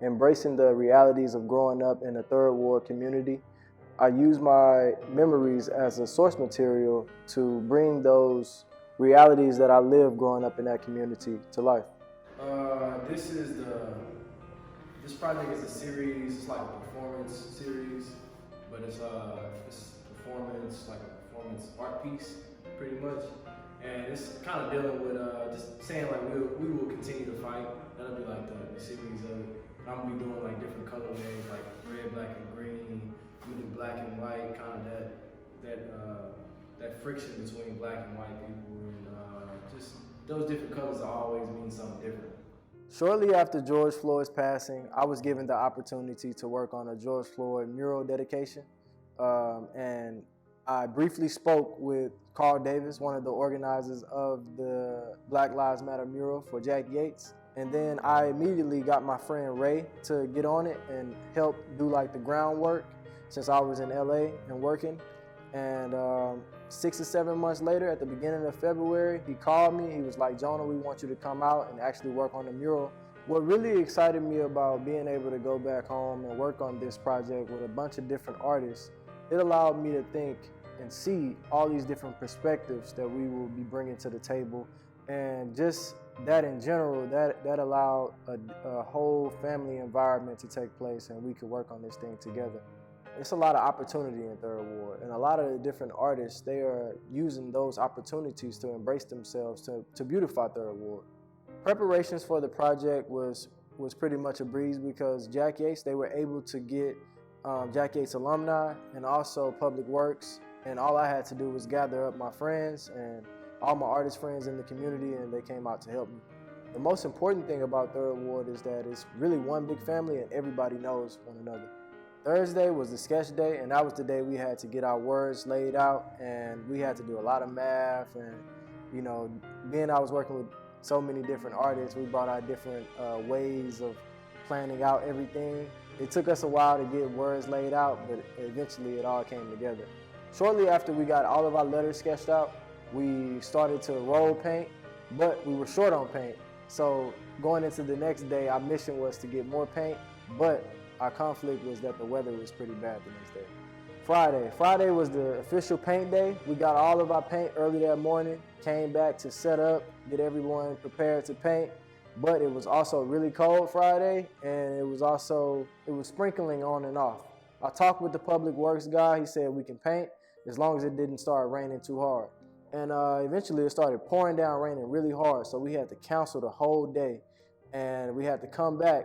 embracing the realities of growing up in a third ward community. I use my memories as a source material to bring those realities that I lived growing up in that community to life. This project is a series. It's like a performance series, but it's performance, like a performance art piece, pretty much. And it's kind of dealing with just saying like we will continue to fight. That'll be like the series of it. I'm gonna be doing like different colorways, like red, black, and green. We do black and white, kind of that friction between black and white people, and just those different colors always mean something different. Shortly after George Floyd's passing, I was given the opportunity to work on a George Floyd mural dedication. And I briefly spoke with Carl Davis, one of the organizers of the Black Lives Matter mural for Jack Yates. And then I immediately got my friend Ray to get on it and help do like the groundwork since I was in LA and working. And 6 or 7 months later, at the beginning of February, he called me. He was like, Jonah, we want you to come out and actually work on the mural. What really excited me about being able to go back home and work on this project with a bunch of different artists, it allowed me to think and see all these different perspectives that we will be bringing to the table. And just that in general, that allowed a whole family environment to take place, and we could work on this thing together. It's a lot of opportunity in Third Ward, and a lot of the different artists, they are using those opportunities to embrace themselves, to beautify Third Ward. Preparations for the project was pretty much a breeze because Jack Yates, they were able to get Jack Yates alumni and also Public Works, and all I had to do was gather up my friends and all my artist friends in the community, and they came out to help me. The most important thing about Third Ward is that it's really one big family and everybody knows one another. Thursday was the sketch day, and that was the day we had to get our words laid out, and we had to do a lot of math. And you know, being I was working with so many different artists, we brought out different ways of planning out everything. It took us a while to get words laid out, but eventually it all came together. Shortly after we got all of our letters sketched out, we started to roll paint, but we were short on paint. So going into the next day, our mission was to get more paint, but our conflict was that the weather was pretty bad the next day. Friday was the official paint day. We got all of our paint early that morning, came back to set up, get everyone prepared to paint. But it was also really cold Friday, and it was sprinkling on and off. I talked with the Public Works guy. He said we can paint as long as it didn't start raining too hard. And eventually it started pouring down, raining really hard, so we had to cancel the whole day. And we had to come back.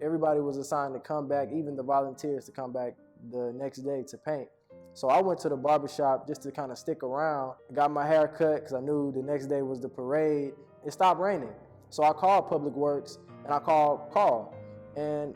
Everybody was assigned to come back, even the volunteers to come back the next day to paint. So I went to the barbershop just to kind of stick around. I got my hair cut because I knew the next day was the parade. It stopped raining. So I called Public Works and I called Carl. And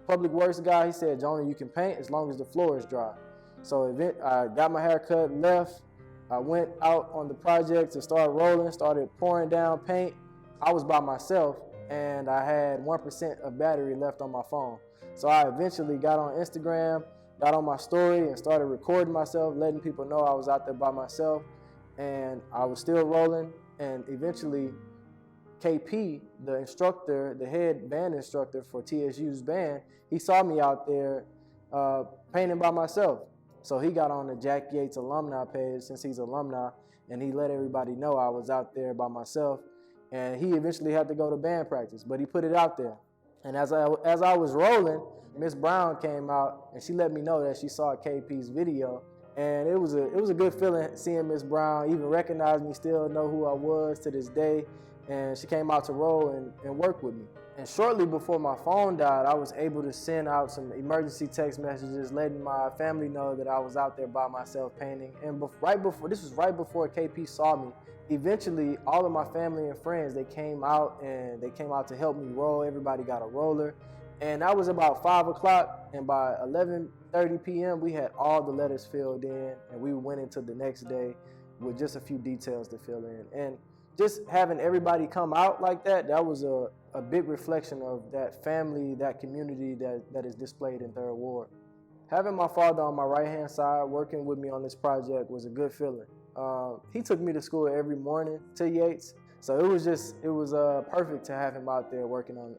Public Works guy, he said, Jonah, you can paint as long as the floor is dry. So I got my hair cut, left. I went out on the project to start rolling, started pouring down paint. I was by myself, and I had 1% of battery left on my phone. So I eventually got on Instagram, got on my story, and started recording myself, letting people know I was out there by myself. And I was still rolling, and eventually KP, the instructor, the head band instructor for TSU's band, he saw me out there painting by myself. So he got on the Jack Yates alumni page since he's alumni, and he let everybody know I was out there by myself. And he eventually had to go to band practice, but he put it out there. And as I was rolling, Miss Brown came out, and she let me know that she saw KP's video. And it was a good feeling seeing Miss Brown even recognize me, still know who I was to this day. And she came out to roll and work with me. And shortly before my phone died, I was able to send out some emergency text messages letting my family know that I was out there by myself painting. And this was right before KP saw me. Eventually, all of my family and friends, they came out to help me roll. Everybody got a roller. And that was about 5 o'clock, and by 11:30 p.m., we had all the letters filled in, and we went into the next day with just a few details to fill in. And just having everybody come out like that, that was a big reflection of that family, that community that is displayed in Third Ward. Having my father on my right-hand side working with me on this project was a good feeling. He took me to school every morning to Yates, so it was perfect to have him out there working on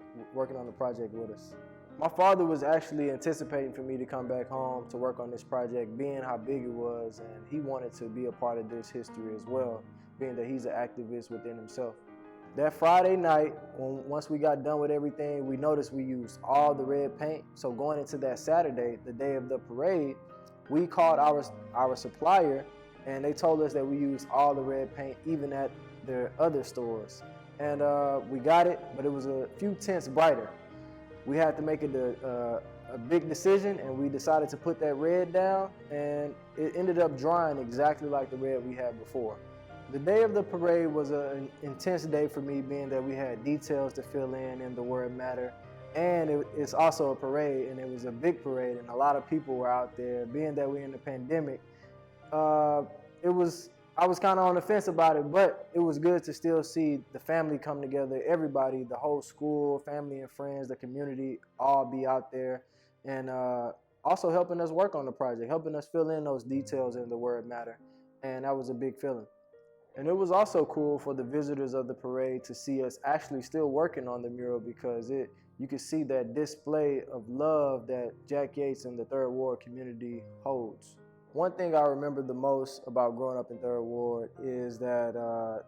the project with us. My father was actually anticipating for me to come back home to work on this project, being how big it was, and he wanted to be a part of this history as well, being that he's an activist within himself. That Friday night, once we got done with everything, we noticed we used all the red paint. So going into that Saturday, the day of the parade, we called our supplier, and they told us that we used all the red paint, even at their other stores. And we got it, but it was a few tenths brighter. We had to make a big decision, and we decided to put that red down, and it ended up drying exactly like the red we had before. The day of the parade was an intense day for me, being that we had details to fill in the word matter, and it's also a parade, and it was a big parade, and a lot of people were out there. Being that we're in the pandemic, I was kind of on the fence about it, but it was good to still see the family come together, everybody, the whole school, family and friends, the community, all be out there, and also helping us work on the project, helping us fill in those details in the word matter, and that was a big feeling. And it was also cool for the visitors of the parade to see us actually still working on the mural, because you could see that display of love that Jack Yates and the Third Ward community holds. One thing I remember the most about growing up in Third Ward is that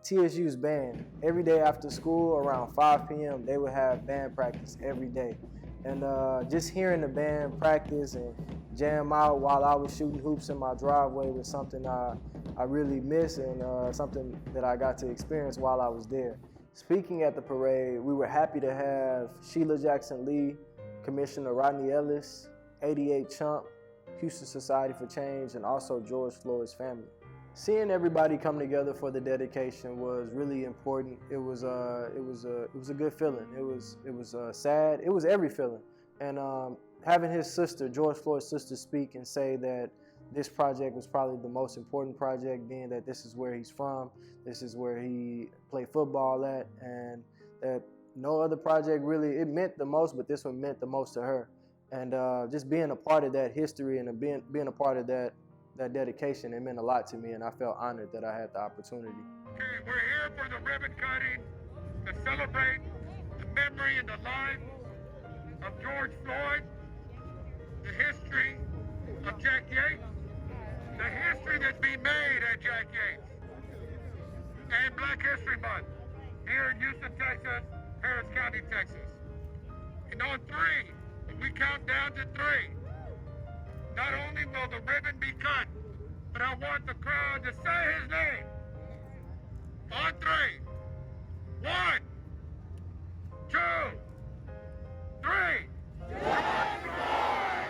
TSU's band, every day after school around 5 p.m., they would have band practice every day. And just hearing the band practice and jam out while I was shooting hoops in my driveway was something I really miss, and something that I got to experience while I was there. Speaking at the parade, we were happy to have Sheila Jackson Lee, Commissioner Rodney Ellis, 88 Chump, Houston Society for Change, and also George Floyd's family. Seeing everybody come together for the dedication was really important. It was a good feeling. It was sad. It was every feeling. And having his sister, George Floyd's sister, speak and say that this project was probably the most important project, being that this is where he's from, this is where he played football at, and that no other project really, it meant the most, but this one meant the most to her. And just being a part of that history and being a part of that dedication, it meant a lot to me, and I felt honored that I had the opportunity. Okay, we're here for the ribbon cutting to celebrate the memory and the life of George Floyd, the history of Jack Yates, the history that's being made at Jack Yates, and Black History Month here in Houston, Texas, Harris County, Texas. And on three, when we count down to three, not only will the ribbon be cut, but I want the crowd to say his name. On three. 1, 2, 3. George Floyd!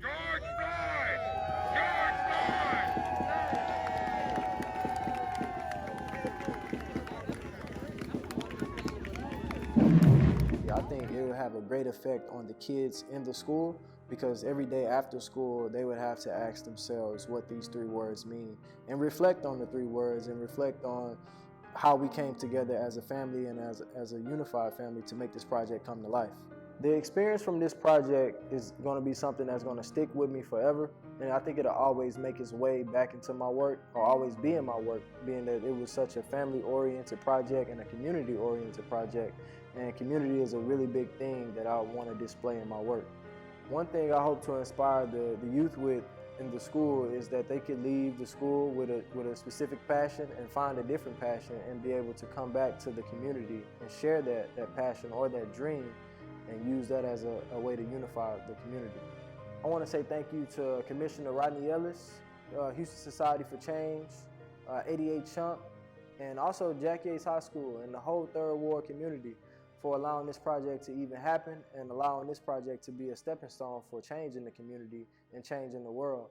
George Floyd! George Floyd! I think it would have a great effect on the kids in the school, because every day after school, they would have to ask themselves what these 3 words mean, and reflect on the 3 words, and reflect on how we came together as a family and as a unified family to make this project come to life. The experience from this project is going to be something that's going to stick with me forever, and I think it'll always make its way back into my work, or always be in my work, being that it was such a family-oriented project and a community-oriented project, and community is a really big thing that I want to display in my work. One thing I hope to inspire the youth with in the school is that they could leave the school with a specific passion and find a different passion, and be able to come back to the community and share that passion or that dream, and use that as a way to unify the community. I want to say thank you to Commissioner Rodney Ellis, Houston Society for Change, 88 Chump, and also Jack Yates High School and the whole Third Ward community for allowing this project to even happen, and allowing this project to be a stepping stone for change in the community and change in the world.